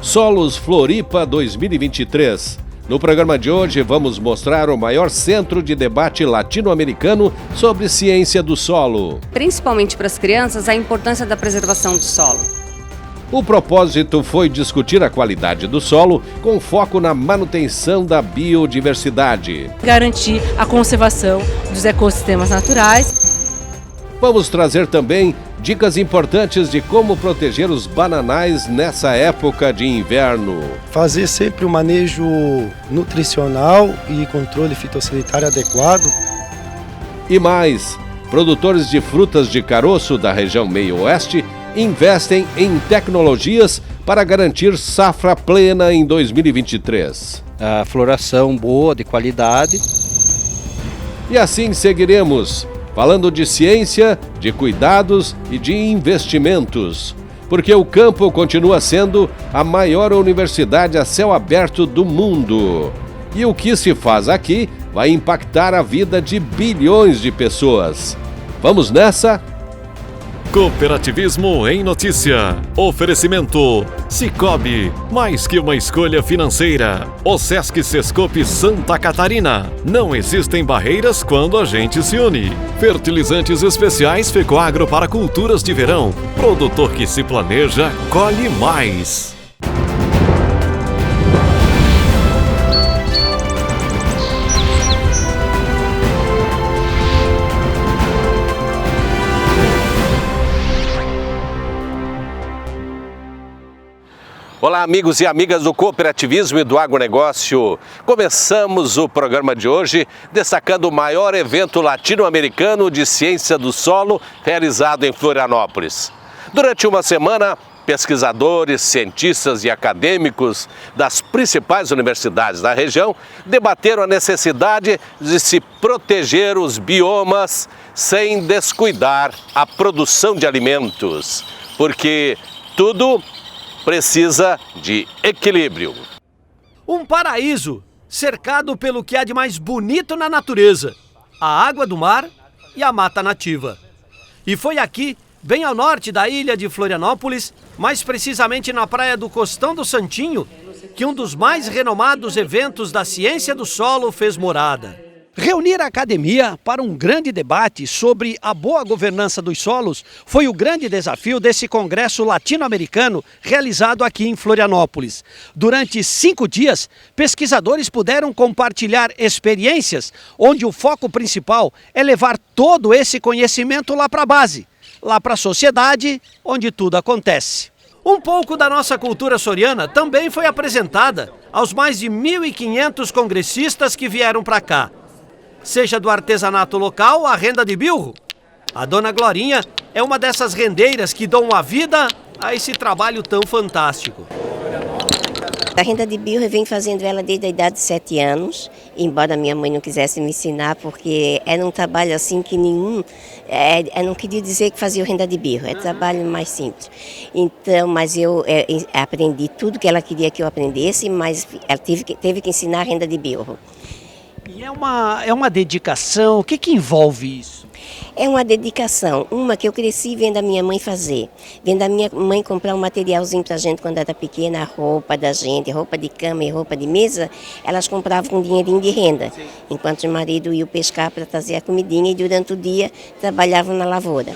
Solos Floripa 2023. No programa de hoje vamos mostrar o maior centro de debate latino-americano sobre ciência do solo. Principalmente para as crianças, a importância da preservação do solo. O propósito foi discutir a qualidade do solo com foco na manutenção da biodiversidade. Garantir a conservação dos ecossistemas naturais. Vamos trazer também dicas importantes de como proteger os bananais nessa época de inverno. Fazer sempre o manejo nutricional e controle fitossanitário adequado. E mais, produtores de frutas de caroço da região meio-oeste investem em tecnologias para garantir safra plena em 2023. A floração boa, de qualidade. E assim seguiremos, falando de ciência, de cuidados e de investimentos. Porque o campo continua sendo a maior universidade a céu aberto do mundo. E o que se faz aqui vai impactar a vida de bilhões de pessoas. Vamos nessa? Cooperativismo em Notícia. Oferecimento Sicoob, mais que uma escolha financeira. O Sesc Sescope Santa Catarina. Não existem barreiras quando a gente se une. Fertilizantes especiais Fecoagro para culturas de verão. Produtor que se planeja, colhe mais. Olá, amigos e amigas do cooperativismo e do agronegócio. Começamos o programa de hoje destacando o maior evento latino-americano de ciência do solo realizado em Florianópolis. Durante uma semana, pesquisadores, cientistas e acadêmicos das principais universidades da região debateram a necessidade de se proteger os biomas sem descuidar a produção de alimentos, porque tudo precisa de equilíbrio. Um paraíso cercado pelo que há de mais bonito na natureza, a água do mar e a mata nativa. E foi aqui, bem ao norte da ilha de Florianópolis, mais precisamente na praia do Costão do Santinho, que um dos mais renomados eventos da ciência do solo fez morada. Reunir a academia para um grande debate sobre a boa governança dos solos foi o grande desafio desse congresso latino-americano realizado aqui em Florianópolis. Durante 5 dias, pesquisadores puderam compartilhar experiências onde o foco principal é levar todo esse conhecimento lá para a base, lá para a sociedade, onde tudo acontece. Um pouco da nossa cultura soriana também foi apresentada aos mais de 1.500 congressistas que vieram para cá. Seja do artesanato local à renda de bilro. A dona Glorinha é uma dessas rendeiras que dão a vida a esse trabalho tão fantástico. A renda de bilro eu venho fazendo ela desde a idade de 7 anos, embora minha mãe não quisesse me ensinar, porque era um trabalho assim que nenhum... eu não queria dizer que fazia renda de bilro, é trabalho mais simples. Então, mas eu aprendi tudo que ela queria que eu aprendesse, mas ela teve que ensinar a renda de bilro. E é uma dedicação, o que envolve isso? É uma dedicação, uma que eu cresci vendo a minha mãe fazer, vendo a minha mãe comprar um materialzinho pra gente quando era pequena, a roupa da gente, roupa de cama e roupa de mesa, elas compravam com dinheirinho de renda, enquanto o marido ia pescar para trazer a comidinha e durante o dia trabalhavam na lavoura.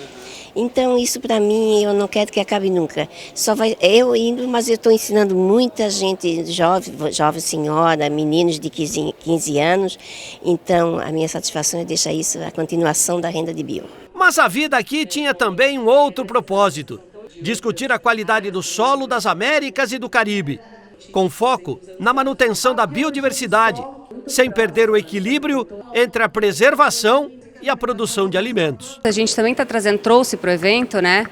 Então isso para mim eu não quero que acabe nunca. Só vai eu indo, mas eu estou ensinando muita gente, jovem senhora, meninos de 15 anos. Então a minha satisfação é deixar isso a continuação da renda de bio. Mas a vida aqui tinha também um outro propósito: discutir a qualidade do solo das Américas e do Caribe, com foco na manutenção da biodiversidade, sem perder o equilíbrio entre a preservação e a produção de alimentos. A gente também trouxe para o evento, né,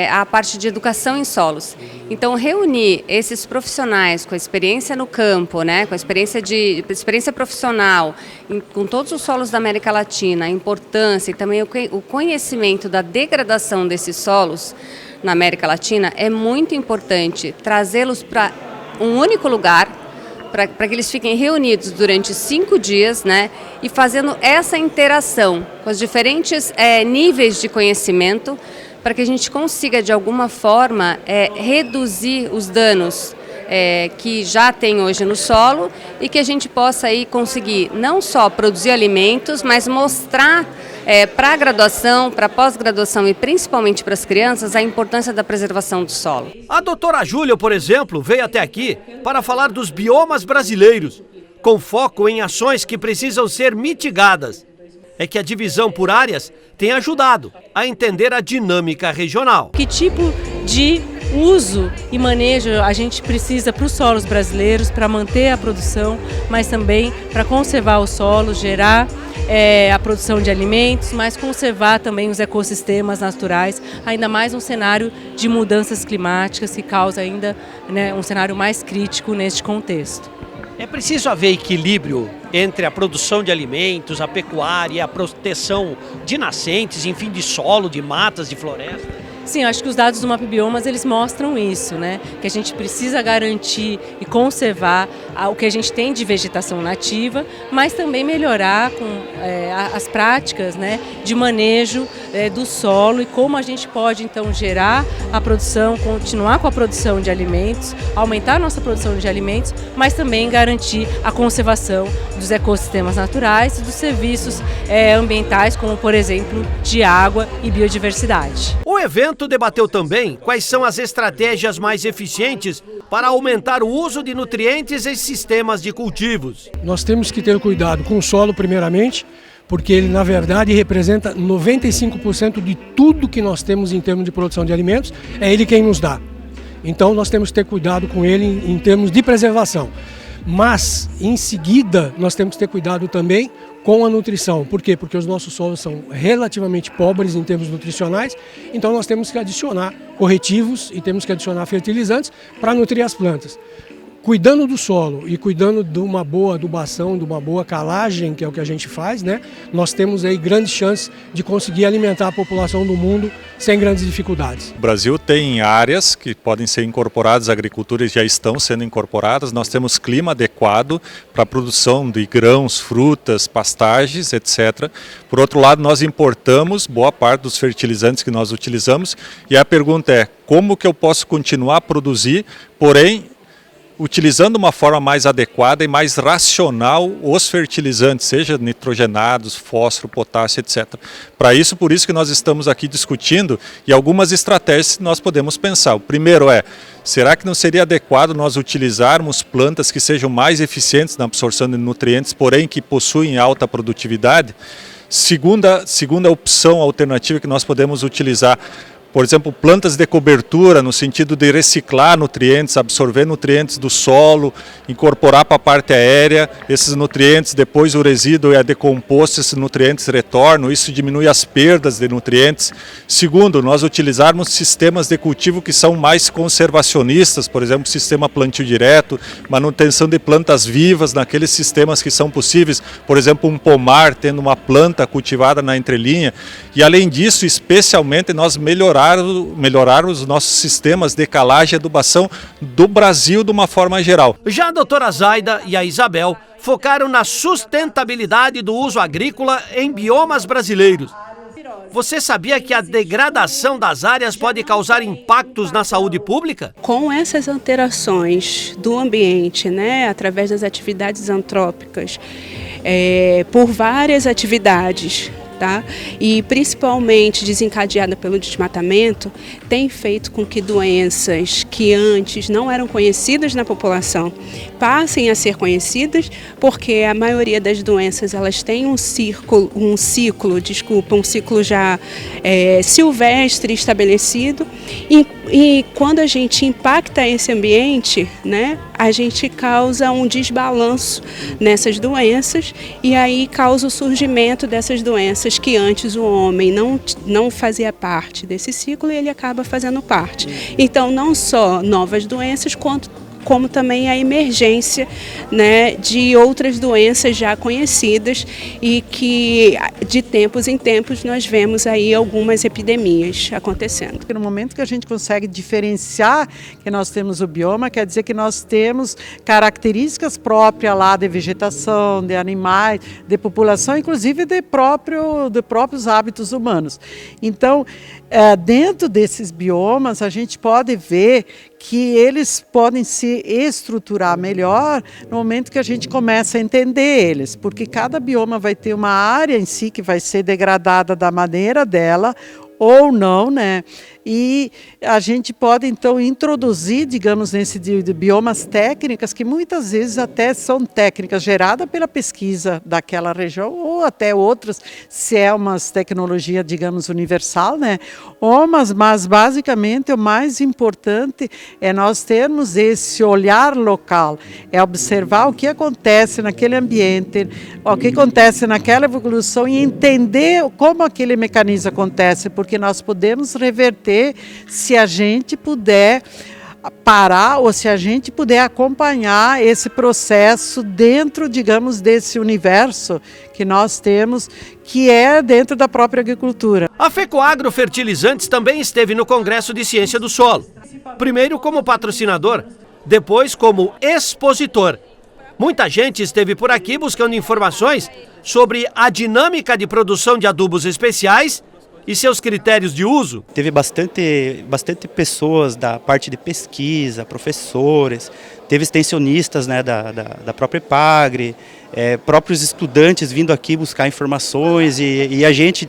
a parte de educação em solos. Então, reunir esses profissionais com a experiência no campo, né, com a experiência profissional, com todos os solos da América Latina, a importância e também o conhecimento da degradação desses solos na América Latina, é muito importante trazê-los para um único lugar, para que eles fiquem reunidos durante 5 dias, né, e fazendo essa interação com os diferentes níveis de conhecimento, para que a gente consiga, de alguma forma, reduzir os danos que já tem hoje no solo e que a gente possa aí conseguir não só produzir alimentos, mas mostrar para a graduação, para a pós-graduação e principalmente para as crianças a importância da preservação do solo. A doutora Júlia, por exemplo, veio até aqui para falar dos biomas brasileiros, com foco em ações que precisam ser mitigadas. É que a divisão por áreas tem ajudado a entender a dinâmica regional. Que tipo de uso e manejo a gente precisa para os solos brasileiros, para manter a produção, mas também para conservar o solo, gerar a produção de alimentos, mas conservar também os ecossistemas naturais, ainda mais um cenário de mudanças climáticas que causa ainda um cenário mais crítico neste contexto. É preciso haver equilíbrio entre a produção de alimentos, a pecuária e a proteção de nascentes, enfim, de solo, de matas, de floresta. Sim, eu acho que os dados do MapBiomas eles mostram isso, né? Que a gente precisa garantir e conservar o que a gente tem de vegetação nativa, mas também melhorar com as práticas, né, de manejo do solo e como a gente pode então gerar a produção, continuar com a produção de alimentos, aumentar a nossa produção de alimentos, mas também garantir a conservação dos ecossistemas naturais e dos serviços ambientais, como por exemplo de água e biodiversidade. O evento debateu também quais são as estratégias mais eficientes para aumentar o uso de nutrientes em sistemas de cultivos. Nós temos que ter cuidado com o solo primeiramente, porque ele na verdade representa 95% de tudo que nós temos em termos de produção de alimentos, é ele quem nos dá. Então nós temos que ter cuidado com ele em termos de preservação. Mas em seguida nós temos que ter cuidado também com a nutrição. Por quê? Porque os nossos solos são relativamente pobres em termos nutricionais, então nós temos que adicionar corretivos e temos que adicionar fertilizantes para nutrir as plantas. Cuidando do solo e cuidando de uma boa adubação, de uma boa calagem, que é o que a gente faz, né? Nós temos aí grandes chances de conseguir alimentar a população do mundo sem grandes dificuldades. O Brasil tem áreas que podem ser incorporadas, a agricultura já estão sendo incorporadas, nós temos clima adequado para a produção de grãos, frutas, pastagens, etc. Por outro lado, nós importamos boa parte dos fertilizantes que nós utilizamos e a pergunta é como que eu posso continuar a produzir, porém utilizando uma forma mais adequada e mais racional os fertilizantes, seja nitrogenados, fósforo, potássio, etc. Por isso que nós estamos aqui discutindo e algumas estratégias que nós podemos pensar. O primeiro será que não seria adequado nós utilizarmos plantas que sejam mais eficientes na absorção de nutrientes, porém que possuem alta produtividade? Segunda opção alternativa que nós podemos utilizar, por exemplo, plantas de cobertura, no sentido de reciclar nutrientes, absorver nutrientes do solo, incorporar para a parte aérea esses nutrientes, depois o resíduo é decomposto, esses nutrientes retornam, isso diminui as perdas de nutrientes. Segundo, nós utilizarmos sistemas de cultivo que são mais conservacionistas, por exemplo, sistema plantio direto, manutenção de plantas vivas naqueles sistemas que são possíveis, por exemplo, um pomar tendo uma planta cultivada na entrelinha. E além disso, especialmente nós melhorar os nossos sistemas de calagem e adubação do Brasil de uma forma geral. Já a doutora Zaida e a Isabel focaram na sustentabilidade do uso agrícola em biomas brasileiros. Você sabia que a degradação das áreas pode causar impactos na saúde pública? Com essas alterações do ambiente, através das atividades antrópicas, por várias atividades, e principalmente desencadeada pelo desmatamento, tem feito com que doenças que antes não eram conhecidas na população passem a ser conhecidas, porque a maioria das doenças elas têm um ciclo já silvestre estabelecido, e quando a gente impacta esse ambiente, a gente causa um desbalanço nessas doenças e aí causa o surgimento dessas doenças que antes o homem não fazia parte desse ciclo e ele acaba fazendo parte. Então, não só novas doenças, quanto como também a emergência, né, de outras doenças já conhecidas e que de tempos em tempos nós vemos aí algumas epidemias acontecendo. No momento que a gente consegue diferenciar que nós temos o bioma, quer dizer que nós temos características próprias lá de vegetação, de animais, de população, inclusive de próprios hábitos humanos. Então, dentro desses biomas, a gente pode ver que eles podem se estruturar melhor no momento que a gente começa a entender eles, porque cada bioma vai ter uma área em si que vai ser degradada da maneira dela, ou não, né? E a gente pode, então, introduzir, digamos, nesse de biomas técnicas, que muitas vezes até são técnicas geradas pela pesquisa daquela região, ou até outras, se é uma tecnologia, digamos, universal, né? Mas basicamente, o mais importante é nós termos esse olhar local, é observar o que acontece naquele ambiente, o que acontece naquela evolução e entender como aquele mecanismo acontece, porque nós podemos reverter se a gente puder parar ou se a gente puder acompanhar esse processo dentro, digamos, desse universo que nós temos, que é dentro da própria agricultura. A FECOAGRO Fertilizantes também esteve no Congresso de Ciência do Solo. Primeiro como patrocinador, depois como expositor. Muita gente esteve por aqui buscando informações sobre a dinâmica de produção de adubos especiais e seus critérios de uso. Teve bastante pessoas da parte de pesquisa, professores, teve extensionistas, né, da própria EPAGRE, próprios estudantes vindo aqui buscar informações e a gente,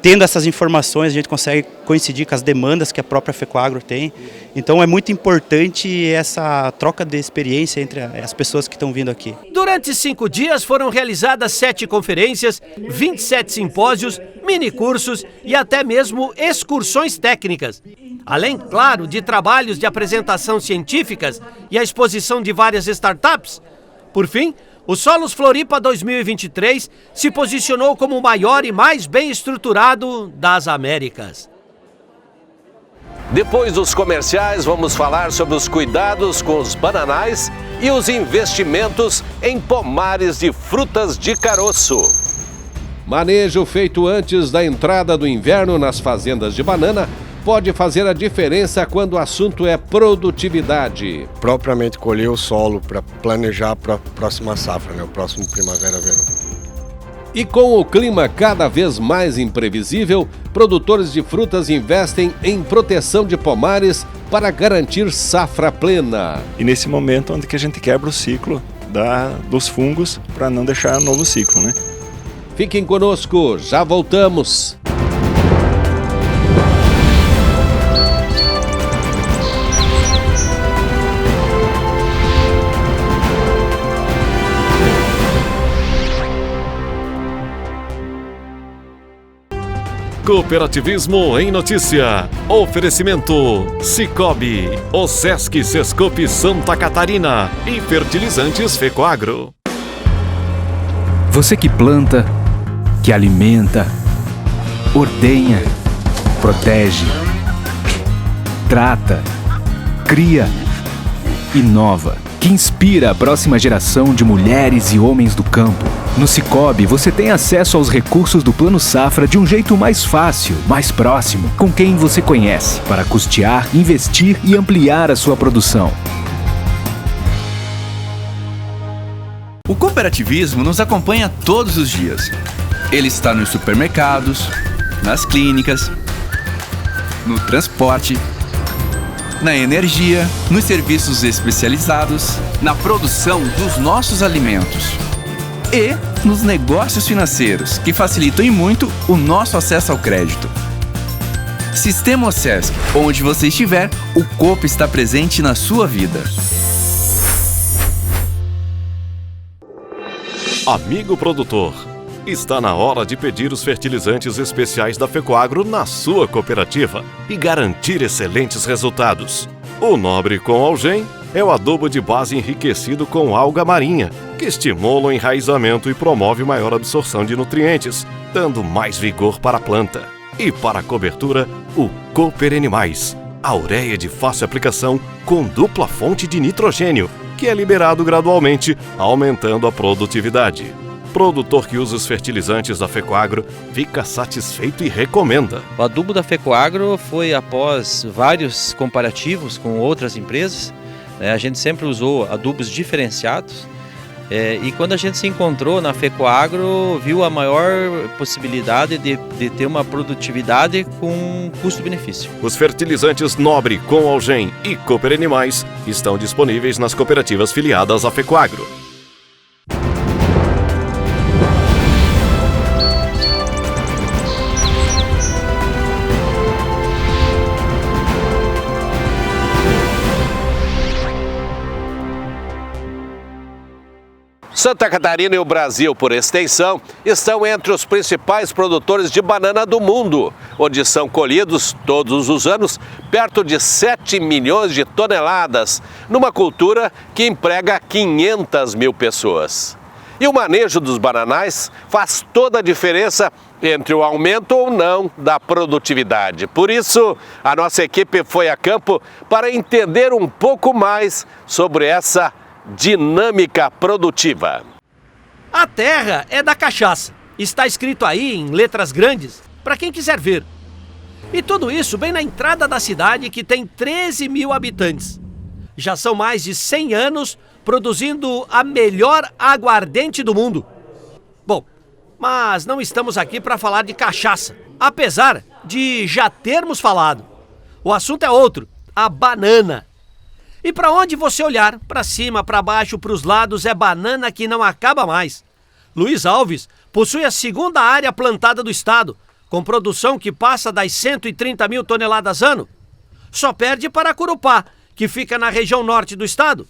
tendo essas informações, a gente consegue coincidir com as demandas que a própria FECOAGRO tem. Então é muito importante essa troca de experiência entre as pessoas que estão vindo aqui. Durante 5 dias foram realizadas 7 conferências, 27 simpósios, minicursos e até mesmo excursões técnicas. Além, claro, de trabalhos de apresentação científicas e a exposição de várias startups. Por fim, o Solos Floripa 2023 se posicionou como o maior e mais bem estruturado das Américas. Depois dos comerciais, vamos falar sobre os cuidados com os bananais e os investimentos em pomares de frutas de caroço. Manejo feito antes da entrada do inverno nas fazendas de banana pode fazer a diferença quando o assunto é produtividade. Propriamente colher o solo para planejar para a próxima safra, né? O próximo primavera-verão. E com o clima cada vez mais imprevisível, produtores de frutas investem em proteção de pomares para garantir safra plena. E nesse momento onde que a gente quebra o ciclo dos fungos para não deixar novo ciclo, né? Fiquem conosco, já voltamos. Cooperativismo em Notícia. Oferecimento Cicobi, Osesc Sescope Santa Catarina e Fertilizantes FECOAGRO. Você que planta, que alimenta, ordenha, protege, trata, cria, inova, que inspira a próxima geração de mulheres e homens do campo. No Cicobi, você tem acesso aos recursos do Plano Safra de um jeito mais fácil, mais próximo, com quem você conhece, para custear, investir e ampliar a sua produção. O cooperativismo nos acompanha todos os dias. Ele está nos supermercados, nas clínicas, no transporte, na energia, nos serviços especializados, na produção dos nossos alimentos e nos negócios financeiros, que facilitam e muito o nosso acesso ao crédito. Sistema Osesc, onde você estiver, o Coop está presente na sua vida. Amigo produtor, está na hora de pedir os fertilizantes especiais da FECOAGRO na sua cooperativa e garantir excelentes resultados. O Nobre com Algem é o adubo de base enriquecido com alga marinha, que estimula o enraizamento e promove maior absorção de nutrientes, dando mais vigor para a planta. E para a cobertura, o Cooper N+, A ureia é de fácil aplicação com dupla fonte de nitrogênio, que é liberado gradualmente, aumentando a produtividade. Produtor que usa os fertilizantes da Fecoagro fica satisfeito e recomenda. O adubo da Fecoagro foi após vários comparativos com outras empresas. A gente sempre usou adubos diferenciados. E quando a gente se encontrou na Fecoagro, viu a maior possibilidade de ter uma produtividade com custo-benefício. Os fertilizantes Nobre, com Algem e Cooper Animais estão disponíveis nas cooperativas filiadas à Fecoagro. Santa Catarina e o Brasil, por extensão, estão entre os principais produtores de banana do mundo, onde são colhidos, todos os anos, perto de 7 milhões de toneladas, numa cultura que emprega 500 mil pessoas. E o manejo dos bananais faz toda a diferença entre o aumento ou não da produtividade. Por isso, a nossa equipe foi a campo para entender um pouco mais sobre essa dinâmica produtiva. A terra é da cachaça. Está escrito aí em letras grandes, para quem quiser ver. E tudo isso bem na entrada da cidade, que tem 13 mil habitantes. Já são mais de 100 anos produzindo a melhor aguardente do mundo. Bom, mas não estamos aqui para falar de cachaça, apesar de já termos falado. O assunto é outro, a banana. E para onde você olhar, para cima, para baixo, para os lados, é banana que não acaba mais. Luiz Alves possui a segunda área plantada do estado, com produção que passa das 130 mil toneladas ano. Só perde para Curupá, que fica na região norte do estado.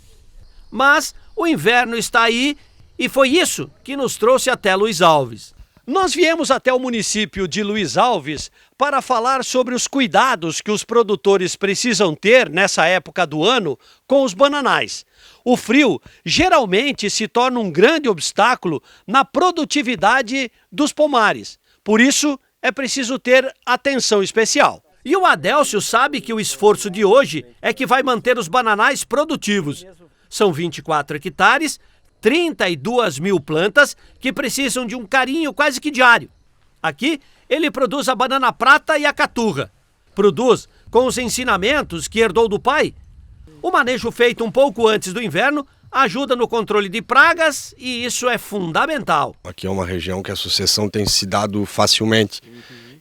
Mas o inverno está aí e foi isso que nos trouxe até Luiz Alves. Nós viemos até o município de Luiz Alves para falar sobre os cuidados que os produtores precisam ter nessa época do ano com os bananais. O frio geralmente se torna um grande obstáculo na produtividade dos pomares. Por isso, é preciso ter atenção especial. E o Adélcio sabe que o esforço de hoje é que vai manter os bananais produtivos. São 24 hectares, 32 mil plantas que precisam de um carinho quase que diário. Aqui, ele produz a banana prata e a caturra. Produz com os ensinamentos que herdou do pai. O manejo feito um pouco antes do inverno ajuda no controle de pragas e isso é fundamental. Aqui é uma região que a sucessão tem se dado facilmente.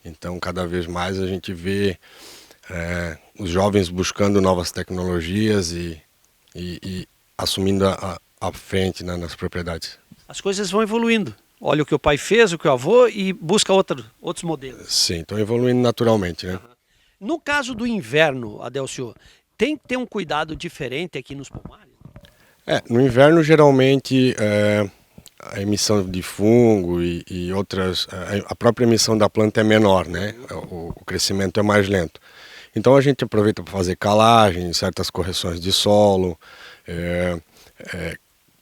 Então, cada vez mais a gente vê os jovens buscando novas tecnologias e assumindo à frente, né, nas propriedades. As coisas vão evoluindo. Olha o que o pai fez, o que o avô, e busca outros modelos. Sim, estão evoluindo naturalmente, né? No caso do inverno, Adélcio, tem que ter um cuidado diferente aqui nos pomares? No inverno, geralmente, a emissão de fungo e outras... a própria emissão da planta é menor, né? O crescimento é mais lento. Então, a gente aproveita para fazer calagem, certas correções de solo,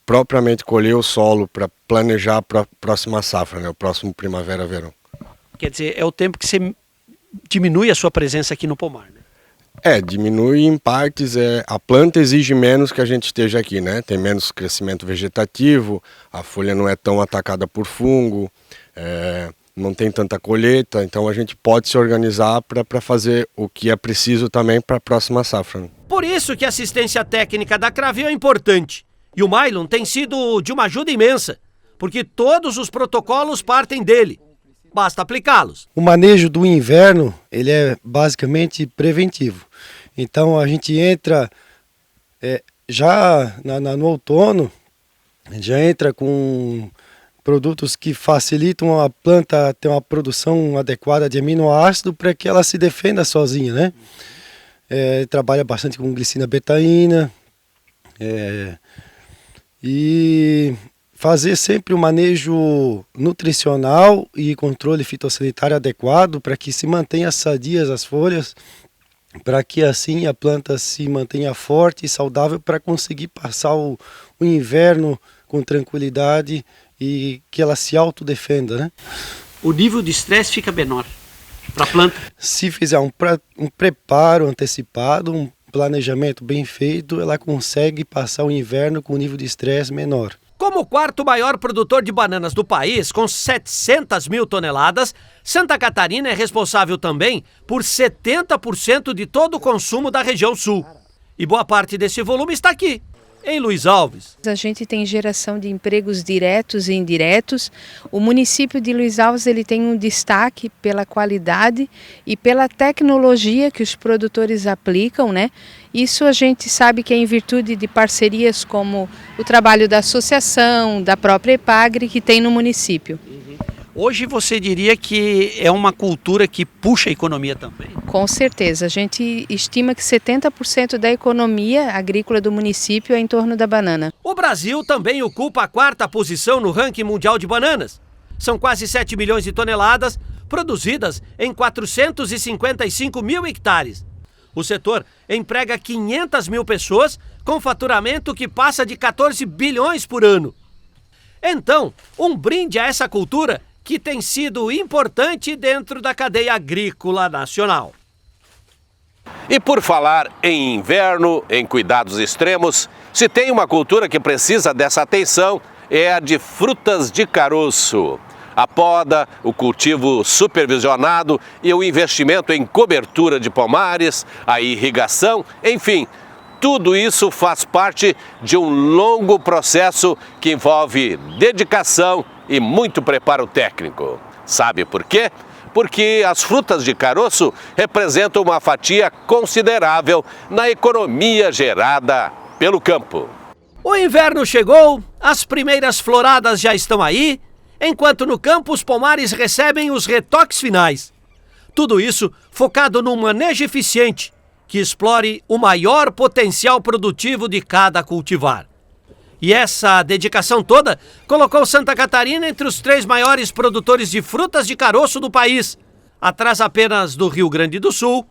propriamente colher o solo para planejar para a próxima safra, né? O próximo primavera-verão. Quer dizer, é o tempo que você diminui a sua presença aqui no pomar, né? Diminui em partes, a planta exige menos que a gente esteja aqui, né? Tem menos crescimento vegetativo, a folha não é tão atacada por fungo, não tem tanta colheita, então a gente pode se organizar para fazer o que é preciso também para a próxima safra, né? Por isso que a assistência técnica da Cravil é importante. E o Mylon tem sido de uma ajuda imensa, porque todos os protocolos partem dele. Basta aplicá-los. O manejo do inverno, ele é basicamente preventivo. Então a gente entra já no outono, já entra com produtos que facilitam a planta ter uma produção adequada de aminoácido para que ela se defenda sozinha, né? Trabalha bastante com glicina betaína e fazer sempre o manejo nutricional e controle fitossanitário adequado para que se mantenha sadias as folhas, para que assim a planta se mantenha forte e saudável para conseguir passar o inverno com tranquilidade e que ela se autodefenda, né? O nível de estresse fica menor. para a planta? Se fizer um preparo antecipado, um planejamento bem feito, ela consegue passar o inverno com um nível de estresse menor. Como o quarto maior produtor de bananas do país, com 700 mil toneladas, Santa Catarina é responsável também por 70% de todo o consumo da região sul. E boa parte desse volume está aqui, em Luiz Alves. A gente tem geração de empregos diretos e indiretos. O município de Luiz Alves ele tem um destaque pela qualidade e pela tecnologia que os produtores aplicam, né? Isso a gente sabe que é em virtude de parcerias como o trabalho da associação, da própria EPAGRE que tem no município. Hoje você diria que é uma cultura que puxa a economia também? Com certeza, a gente estima que 70% da economia agrícola do município é em torno da banana. O Brasil também ocupa a quarta posição no ranking mundial de bananas. São quase 7 milhões de toneladas produzidas em 455 mil hectares. O setor emprega 500 mil pessoas com faturamento que passa de 14 bilhões por ano. Então, um brinde a essa cultura que tem sido importante dentro da cadeia agrícola nacional. E por falar em inverno, em cuidados extremos, se tem uma cultura que precisa dessa atenção, é a de frutas de caroço. A poda, o cultivo supervisionado e o investimento em cobertura de pomares, a irrigação, enfim, tudo isso faz parte de um longo processo que envolve dedicação e muito preparo técnico. Sabe por quê? Porque as frutas de caroço representam uma fatia considerável na economia gerada pelo campo. O inverno chegou, as primeiras floradas já estão aí, enquanto no campo os pomares recebem os retoques finais. Tudo isso focado num manejo eficiente, que explore o maior potencial produtivo de cada cultivar. E essa dedicação toda colocou Santa Catarina entre os 3 maiores produtores de frutas de caroço do país, atrás apenas do Rio Grande do Sul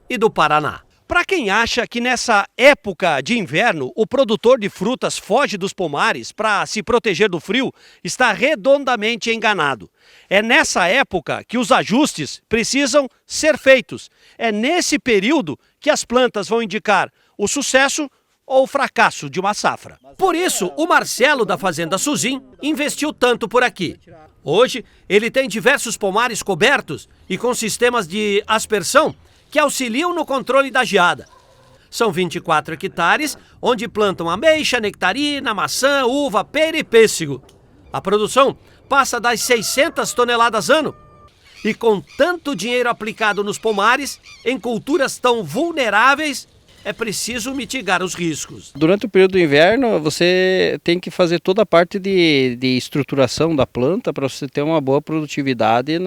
e do Paraná. Para quem acha que nessa época de inverno o produtor de frutas foge dos pomares para se proteger do frio, está redondamente enganado. É nessa época que os ajustes precisam ser feitos. É nesse período que as plantas vão indicar o sucesso ou o fracasso de uma safra. Por isso, o Marcelo da Fazenda Suzin investiu tanto por aqui. Hoje, ele tem diversos pomares cobertos e com sistemas de aspersão que auxiliam no controle da geada. São 24 hectares, onde plantam ameixa, nectarina, maçã, uva, pera e pêssego. A produção passa das 600 toneladas ano. E com tanto dinheiro aplicado nos pomares, em culturas tão vulneráveis, é preciso mitigar os riscos. Durante o período do inverno, você tem que fazer toda a parte de estruturação da planta para você ter uma boa produtividade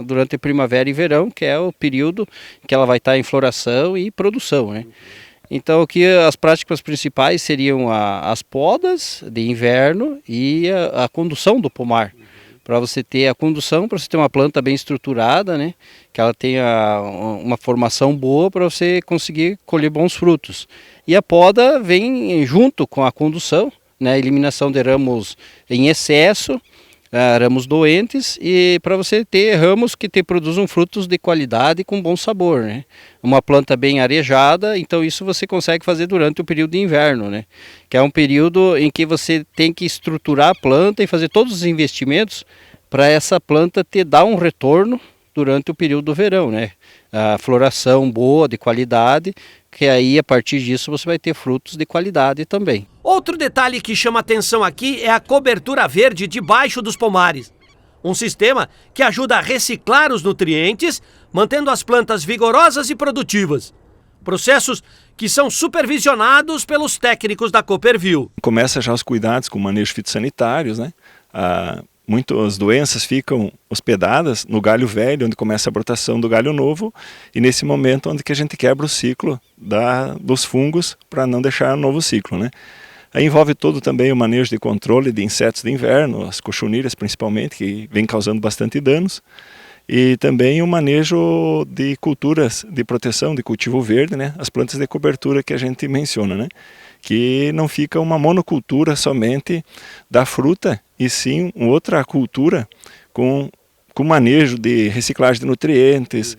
durante a primavera e verão, que é o período que ela vai estar em floração e produção, né? Então, aqui as práticas principais seriam as podas de inverno e a condução do pomar. Para você ter a condução, para você ter uma planta bem estruturada, né? Que ela tenha uma formação boa para você conseguir colher bons frutos. E a poda vem junto com a condução, né? A eliminação de ramos em excesso, ramos doentes, e para você ter ramos que produzam frutos de qualidade e com bom sabor, né? Uma planta bem arejada, então isso você consegue fazer durante o período de inverno, né? Que é um período em que você tem que estruturar a planta e fazer todos os investimentos para essa planta dar um retorno durante o período do verão, né? A floração boa, de qualidade, que aí a partir disso você vai ter frutos de qualidade também. Outro detalhe que chama atenção aqui é a cobertura verde debaixo dos pomares. Um sistema que ajuda a reciclar os nutrientes, mantendo as plantas vigorosas e produtivas. Processos que são supervisionados pelos técnicos da Cooperville. Começa já os cuidados com manejo fitossanitários, né? Muitas doenças ficam hospedadas no galho velho, onde começa a brotação do galho novo, e nesse momento onde que a gente quebra o ciclo dos fungos para não deixar um novo ciclo, né? Aí envolve todo também o manejo de controle de insetos de inverno, as cochonilhas principalmente, que vem causando bastante danos, e também o manejo de culturas de proteção, de cultivo verde, né? As plantas de cobertura que a gente menciona, né? Que não fica uma monocultura somente da fruta, e sim outra cultura com com manejo de reciclagem de nutrientes,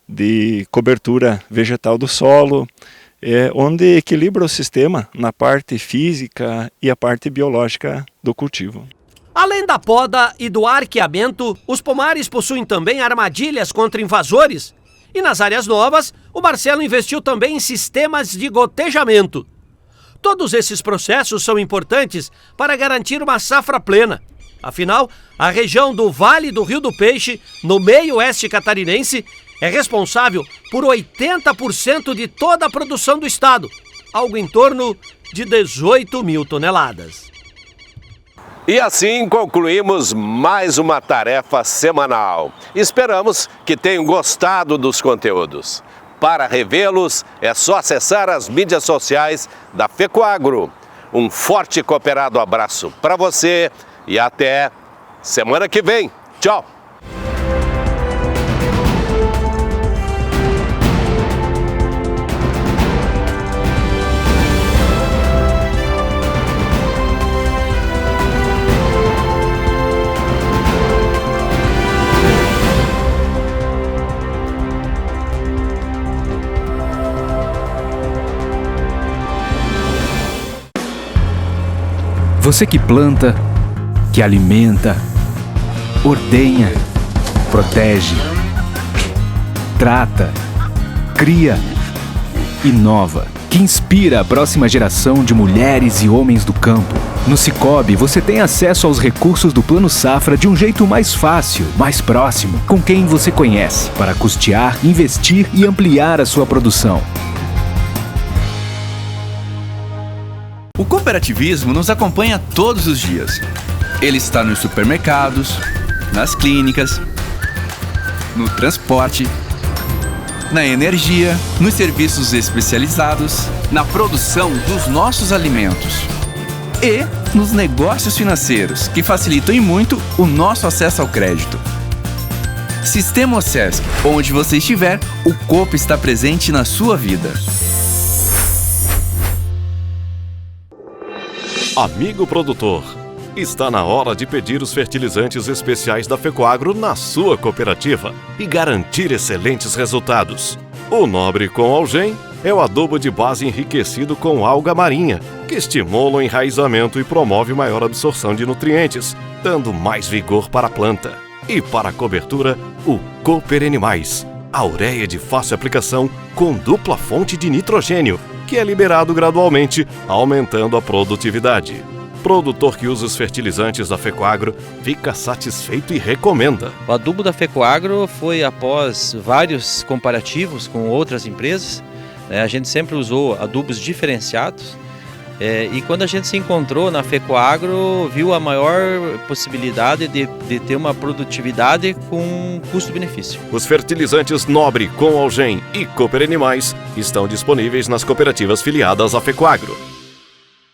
de cobertura vegetal do solo, onde equilibra o sistema na parte física e a parte biológica do cultivo. Além da poda e do arqueamento, os pomares possuem também armadilhas contra invasores. E nas áreas novas, o Marcelo investiu também em sistemas de gotejamento. Todos esses processos são importantes para garantir uma safra plena. Afinal, a região do Vale do Rio do Peixe, no meio-oeste catarinense, é responsável por 80% de toda a produção do estado, algo em torno de 18 mil toneladas. E assim concluímos mais uma tarefa semanal. Esperamos que tenham gostado dos conteúdos. Para revê-los, é só acessar as mídias sociais da FECOAGRO. Um forte e cooperado abraço para você e até semana que vem. Tchau! Você que planta, que alimenta, ordenha, protege, trata, cria, inova, que inspira a próxima geração de mulheres e homens do campo. No Sicoob, você tem acesso aos recursos do Plano Safra de um jeito mais fácil, mais próximo, com quem você conhece, para custear, investir e ampliar a sua produção. O cooperativismo nos acompanha todos os dias. Ele está nos supermercados, nas clínicas, no transporte, na energia, nos serviços especializados, na produção dos nossos alimentos e nos negócios financeiros, que facilitam e muito o nosso acesso ao crédito. Sistema OSESC, onde você estiver, o Coop está presente na sua vida. Amigo produtor, está na hora de pedir os fertilizantes especiais da FECOAGRO na sua cooperativa e garantir excelentes resultados. O Nobre com Algem é o adubo de base enriquecido com alga marinha, que estimula o enraizamento e promove maior absorção de nutrientes, dando mais vigor para a planta. E para a cobertura, o Cooper Animais, a ureia de fácil aplicação com dupla fonte de nitrogênio, que é liberado gradualmente, aumentando a produtividade. Produtor que usa os fertilizantes da FECOAGRO fica satisfeito e recomenda. O adubo da FECOAGRO foi após vários comparativos com outras empresas. A gente sempre usou adubos diferenciados. E quando a gente se encontrou na FECOAGRO, viu a maior possibilidade de ter uma produtividade com custo-benefício. Os fertilizantes Nobre com Algem e Cooper Animais estão disponíveis nas cooperativas filiadas à FECOAGRO.